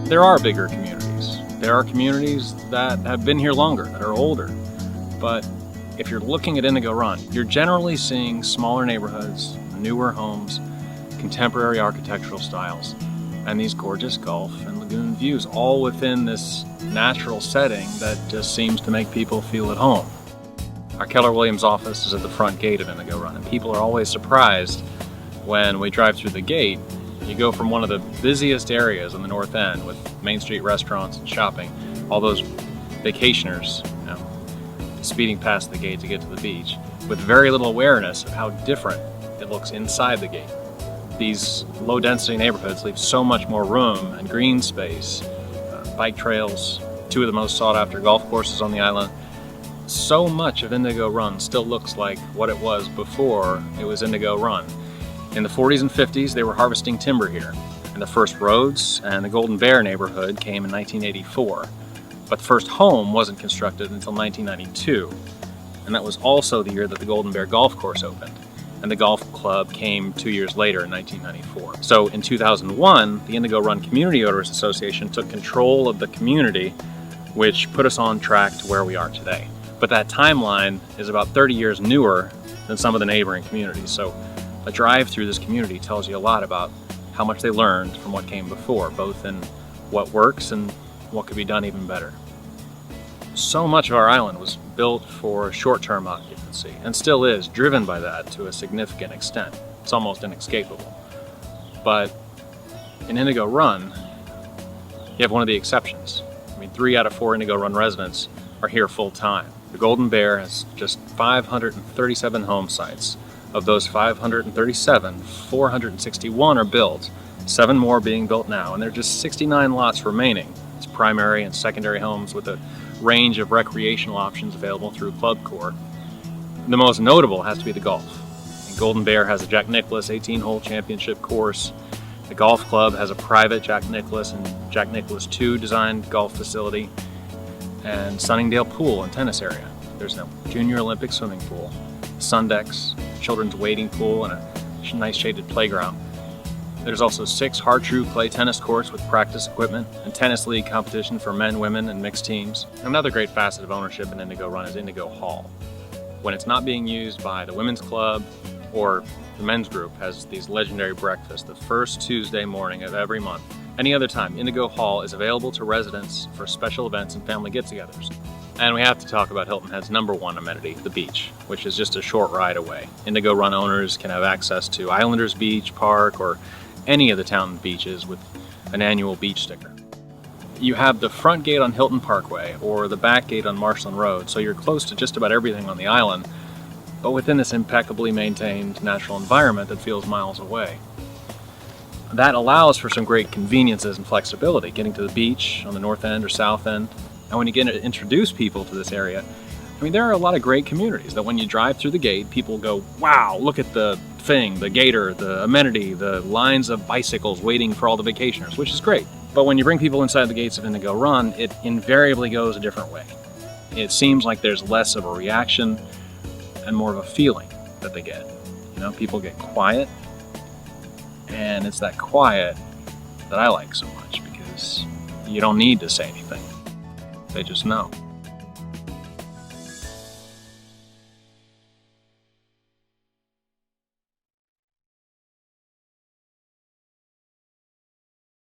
There are bigger communities. There are communities that have been here longer, that are older. But if you're looking at Indigo Run, you're generally seeing smaller neighborhoods, newer homes, contemporary architectural styles, and these gorgeous Gulf and lagoon views, all within this natural setting that just seems to make people feel at home. Our Keller Williams office is at the front gate of Indigo Run, and people are always surprised when we drive through the gate. You go from one of the busiest areas on the north end with Main Street restaurants and shopping, all those vacationers, speeding past the gate to get to the beach, with very little awareness of how different it looks inside the gate. These low-density neighborhoods leave so much more room and green space, bike trails, two of the most sought-after golf courses on the island. So much of Indigo Run still looks like what it was before it was Indigo Run. In the 40s and 50s, they were harvesting timber here, and the first roads and the Golden Bear neighborhood came in 1984. But the first home wasn't constructed until 1992, and that was also the year that the Golden Bear golf course opened, and the golf club came 2 years later in 1994. So in 2001, the Indigo Run Community Owners Association took control of the community, which put us on track to where we are today. But that timeline is about 30 years newer than some of the neighboring communities. So a drive through this community tells you a lot about how much they learned from what came before, both in what works and what could be done even better. So much of our island was built for short-term occupancy, and still is, driven by that to a significant extent. It's almost inescapable. But in Indigo Run, you have one of the exceptions. I mean, 3 out of 4 Indigo Run residents are here full-time. The Golden Bear has just 537 home sites. Of those 537, 461 are built, 7 more being built now, and there are just 69 lots remaining. It's primary and secondary homes with a range of recreational options available through Club Corps. The most notable has to be the golf. And Golden Bear has a Jack Nicklaus 18-hole championship course. The golf club has a private Jack Nicklaus and Jack Nicklaus II designed golf facility, and Sunningdale pool and tennis area. There's a Junior Olympic swimming pool, sun decks, children's wading pool, and a nice shaded playground. There's also 6 hard-true clay tennis courts with practice equipment and tennis league competition for men, women, and mixed teams. Another great facet of ownership in Indigo Run is Indigo Hall. When it's not being used by the women's club or the men's group, has these legendary breakfasts the first Tuesday morning of every month. Any other time, Indigo Hall is available to residents for special events and family get-togethers. And we have to talk about Hilton Head's #1 amenity, the beach, which is just a short ride away. Indigo Run owners can have access to Islanders Beach, Park, or any of the town beaches with an annual beach sticker. You have the front gate on Hilton Parkway or the back gate on Marshland Road, so you're close to just about everything on the island, but within this impeccably maintained natural environment that feels miles away. That allows for some great conveniences and flexibility, getting to the beach on the north end or south end. And when you get to introduce people to this area, I mean, there are a lot of great communities that when you drive through the gate, people go, wow, look at the thing, the gator, the amenity, the lines of bicycles waiting for all the vacationers, which is great. But when you bring people inside the gates of Indigo Run, it invariably goes a different way. It seems like there's less of a reaction and more of a feeling that they get. You know, people get quiet, and it's that quiet that I like so much because you don't need to say anything. They just know.